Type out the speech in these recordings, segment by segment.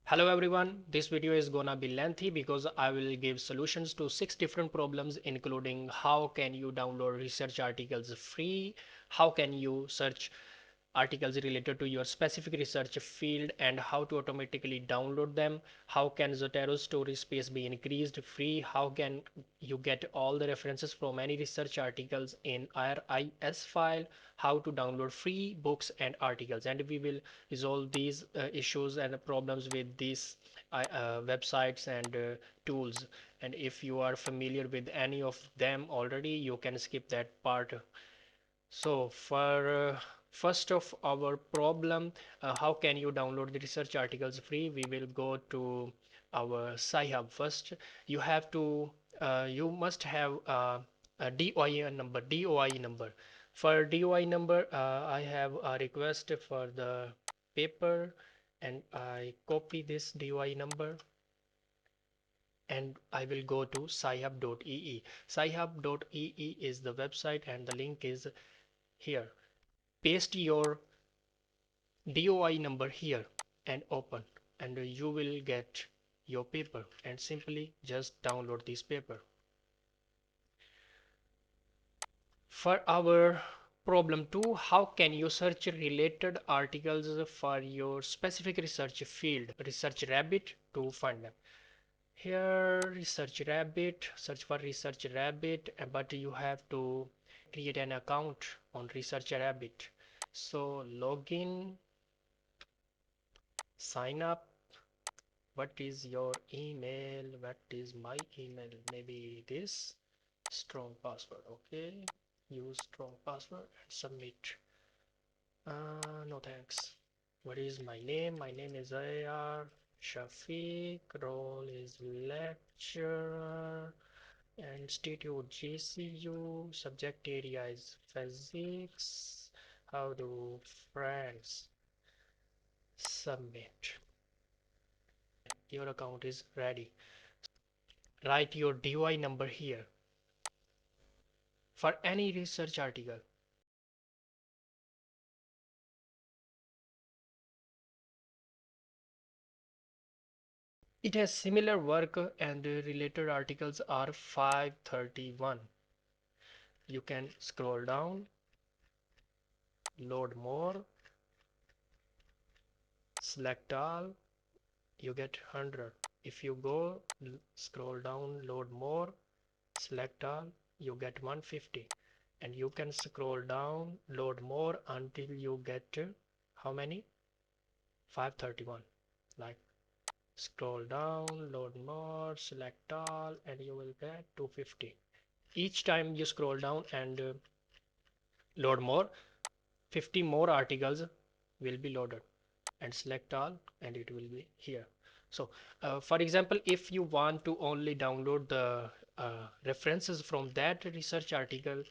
Hello everyone, this video is gonna be lengthy because I will give solutions to 6 different problems, including how can you download research articles free, how can you search articles related to your specific research field, and how to automatically download them, how can Zotero storage space be increased free, how can you get all the references from any research articles in RIS file, how to download free books and articles, and we will resolve these issues and problems with these websites and tools. And if you are familiar with any of them already, you can skip that part. So for first of our problem, how can you download the research articles free? We will go to our Sci-hub first. You have to, you must have a DOI number, DOI number. For DOI number, I have a request for the paper, and I copy this DOI number and I will go to scihub.ee. Scihub.ee is the website and the link is here. Paste your DOI number here and open, and you will get your paper, and simply just download this paper. For our problem 2, how can you search related articles for your specific research field? ResearchRabbit to find them. Here ResearchRabbit, search for ResearchRabbit, but you have to create an account on ResearchRabbit. So login, sign up. What is your email? What is my email? Maybe this. Strong password. Okay, use strong password and submit. No thanks. What is my name? My name is AR Shafiq. Role is lecturer. Institute GCU. Subject area is physics. How do friends? Submit. Your account is ready. Write your DOI number here for any research article. It has similar work and the related articles are 531. You can scroll down, load more, select all, you get 100. If you go scroll down, load more, select all, you get 150. And you can scroll down, load more until you get how many? 531. Like, scroll down, load more, select all, and you will get 250. Each time you scroll down and load more, 50 more articles will be loaded, and select all and it will be here. So for example, if you want to only download the references from that research article,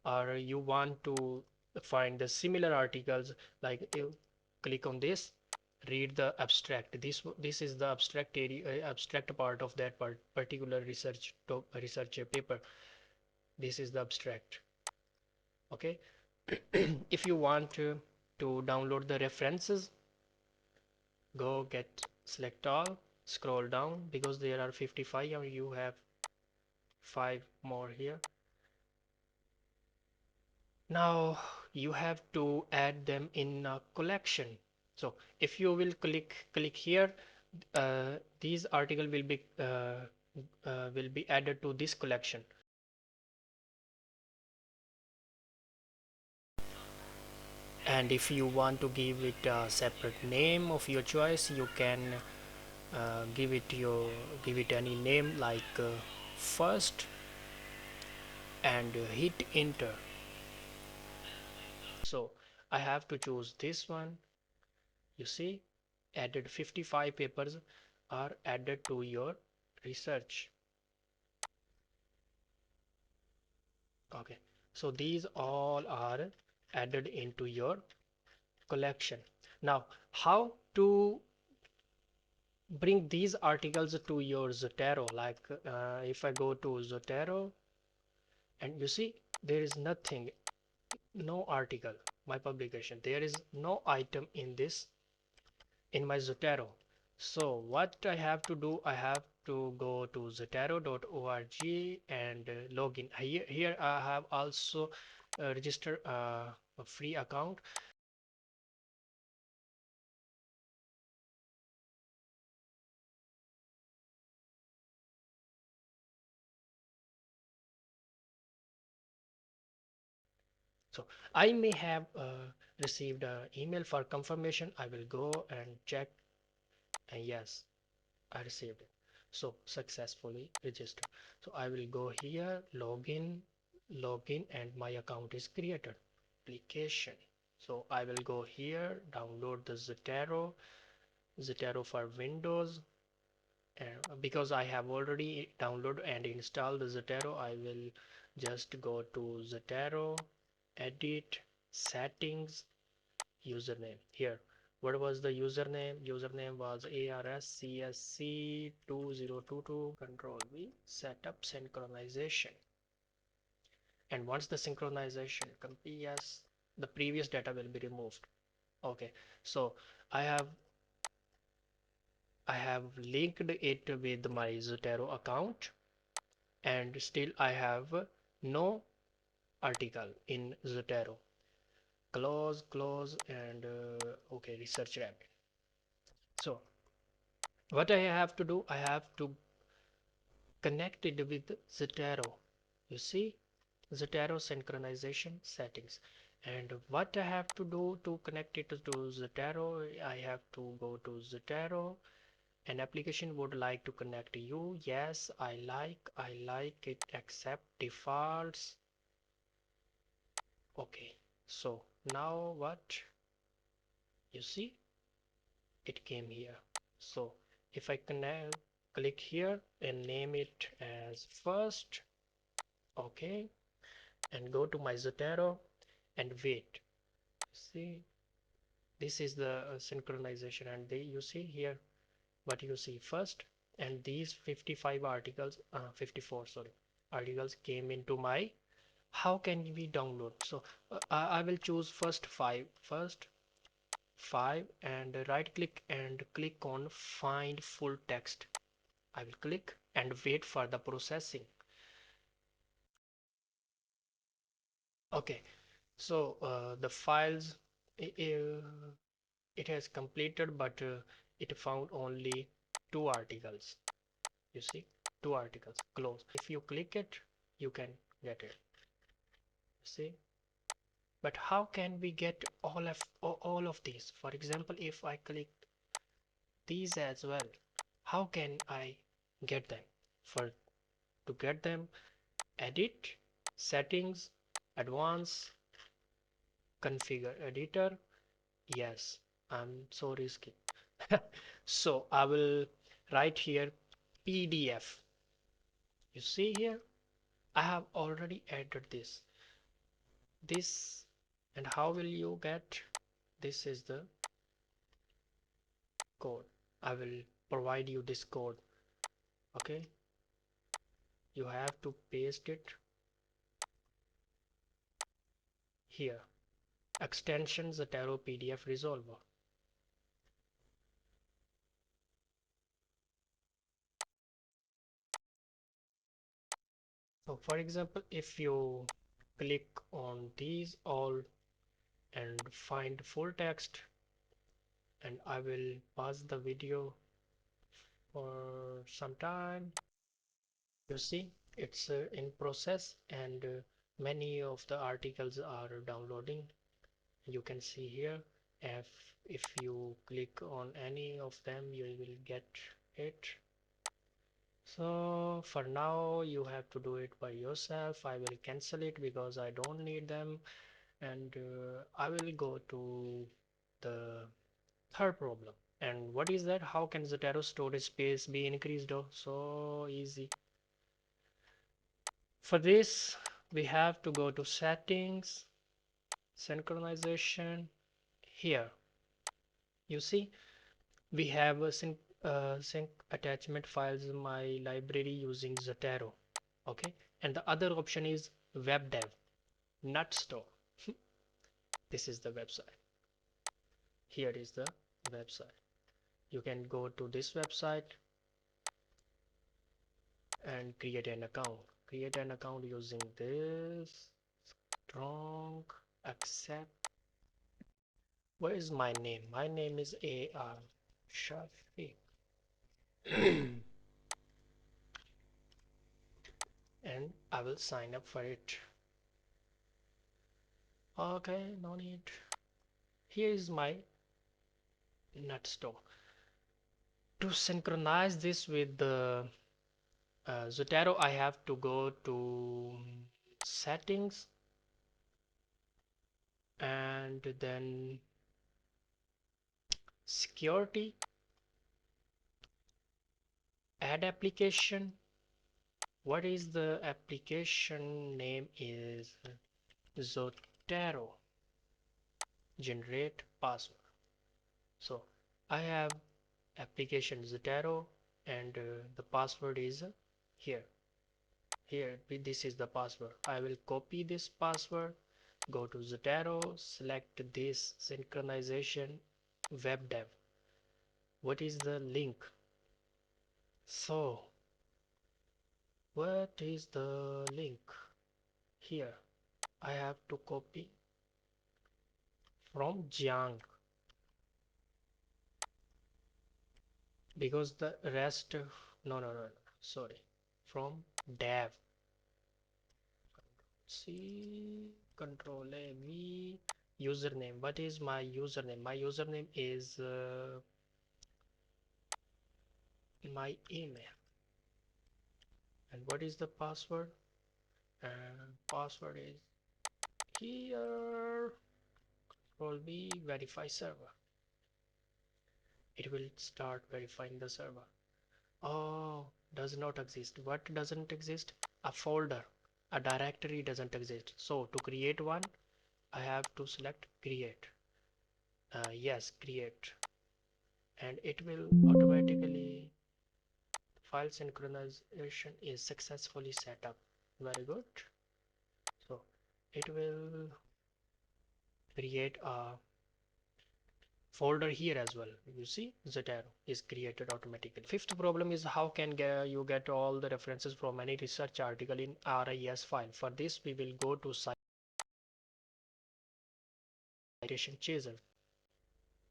or you want to find the similar articles, like you click on this, read the abstract. This is the abstract area, abstract part of that particular research paper. This is the abstract. Okay. If you want to download the references, go get select all, scroll down because there are 55 and you have 5 more here. Now you have to add them in a collection. So if you will click here, these article will be added to this collection. And if you want to give it a separate name of your choice, you can give it any name, like first, and hit enter. So I have to choose this one. You see, added 55 papers are added to your research. Okay, so these all are added into your collection. Now how to bring these articles to your Zotero? Like if I go to Zotero, and you see there is nothing, no article, my publication, there is no item in this, in my Zotero. So what I have to do, I have to go to zotero.org and log in. Here I have also registered a free account. So I may have received an email for confirmation. I will go and check, and yes, I received it. So successfully registered. So I will go here, login, and my account is created. Application. So I will go here, download the Zotero for Windows. And because I have already downloaded and installed the Zotero, I will just go to Zotero, edit, settings, username. Here, what was the username? Username was ARSCSC2022. Control V, setup synchronization. And once the synchronization completes, the previous data will be removed. Okay, so I have linked it with my Zotero account, and still I have no article in Zotero. Close, and okay, ResearchRabbit. So what I have to do, I have to connect it with Zotero. You see, Zotero synchronization settings. And what I have to do to connect it to Zotero, I have to go to Zotero. An application would like to connect you. Yes, I like it, accept defaults. Okay, so now what? You see, it came here. So if I connect, click here and name it as first, okay, and go to my Zotero and wait. See, this is the synchronization, and you see here what you see first, and these 55 articles, 54, sorry, articles came into my. How can we download? So I will choose first five, and right click and click on find full text. I will click and wait for the processing. Okay, so the files, it has completed, but it found only two articles. You see, two articles. Close. If you click it, you can get it. See, but how can we get all of these? For example, if I click these as well, how can I get them? For to get them, edit, settings, advanced, configure editor. Yes, I'm so risky. So I will write here PDF. You see here, I have already added this, and how will you get? This is the code. I will provide you this code. Okay, you have to paste it here. Extension Zotero PDF resolver. So for example, if you click on these all and find full text, and I will pause the video for some time. You see, it's in process, and many of the articles are downloading. You can see here, if you click on any of them, you will get it. So for now, you have to do it by yourself. I will cancel it because I don't need them, and I will go to the third problem. And what is that? How can Zotero storage space be increased? Oh, so easy. For this, we have to go to settings, synchronization. Here, you see, we have a sync attachment files in my library using Zotero. Okay, and the other option is web dev, not store. This is the website. Here is the website. You can go to this website and create an account. Create an account using this strong accept. What is my name? My name is AR Shafiq. And I will sign up for it. Okay, no need. Here is my nut store. To synchronize this with the Zotero, I have to go to settings and then security, add application. What is the application name is Zotero. Generate password. So I have application Zotero and the password is here. This is the password. I will copy this password, go to Zotero, select this synchronization web dev. What is the link? So what is the link? Here I have to copy from Jiang because the rest no, sorry, from dev. C control A V username. What is my username? My username is my email. And what is the password? Password is here. Control V verify server. It will start verifying the server. Oh, does not exist. What doesn't exist? A folder, a directory doesn't exist. So to create one, I have to select create. Yes, create. And it will automatically, file synchronization is successfully set up. Very good. So it will create a folder here as well. You see Zotero is created automatically. Fifth problem is how can you get all the references from any research article in RIS file. For this we will go to CitationChaser.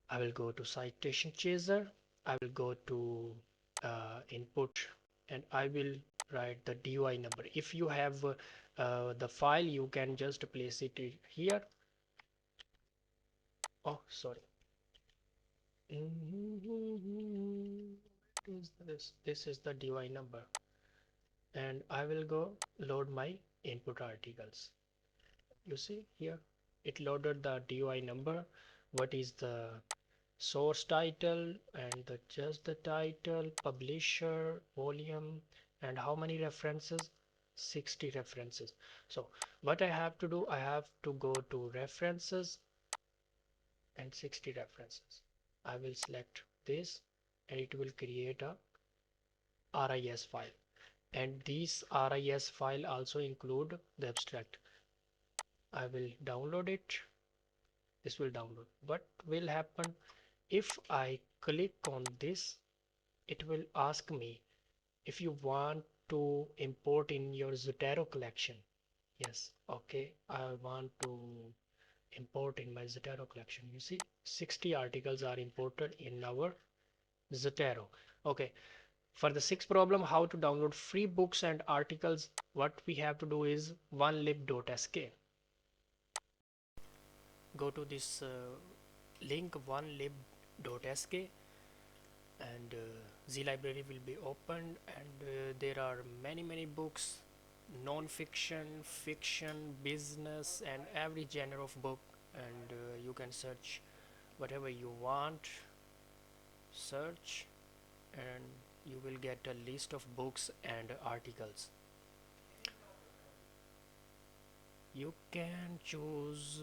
I will go to CitationChaser. I will go to input and I will write the DOI number. If you have the file, you can just place it here. Oh, sorry. This is the DOI number, and I will go load my input articles. You see here, it loaded the DOI number. What is the source title and just the title, publisher, volume, and how many references? 60 references. So what I have to do, I have to go to references and 60 references. I will select this and it will create a RIS file, and these RIS file also include the abstract. I will download it. This will download. What will happen if I click on this? It will ask me if you want to import in your Zotero collection. Yes, okay, I want to import in my Zotero collection. You see 60 articles are imported in our Zotero. Okay, for the sixth problem, how to download free books and articles, what we have to do is onelib.sk. Go to this link onelib.sk and the library will be opened, and there are many books, non-fiction, fiction, business, and every genre of book, and you can search whatever you want. Search and you will get a list of books and articles. You can choose,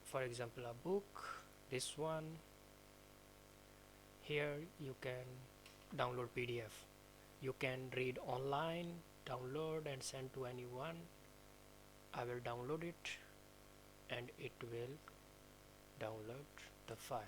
for example, a book, this one. Here you can download PDF. You can read online, download and send to anyone. I will download it and it will download the file.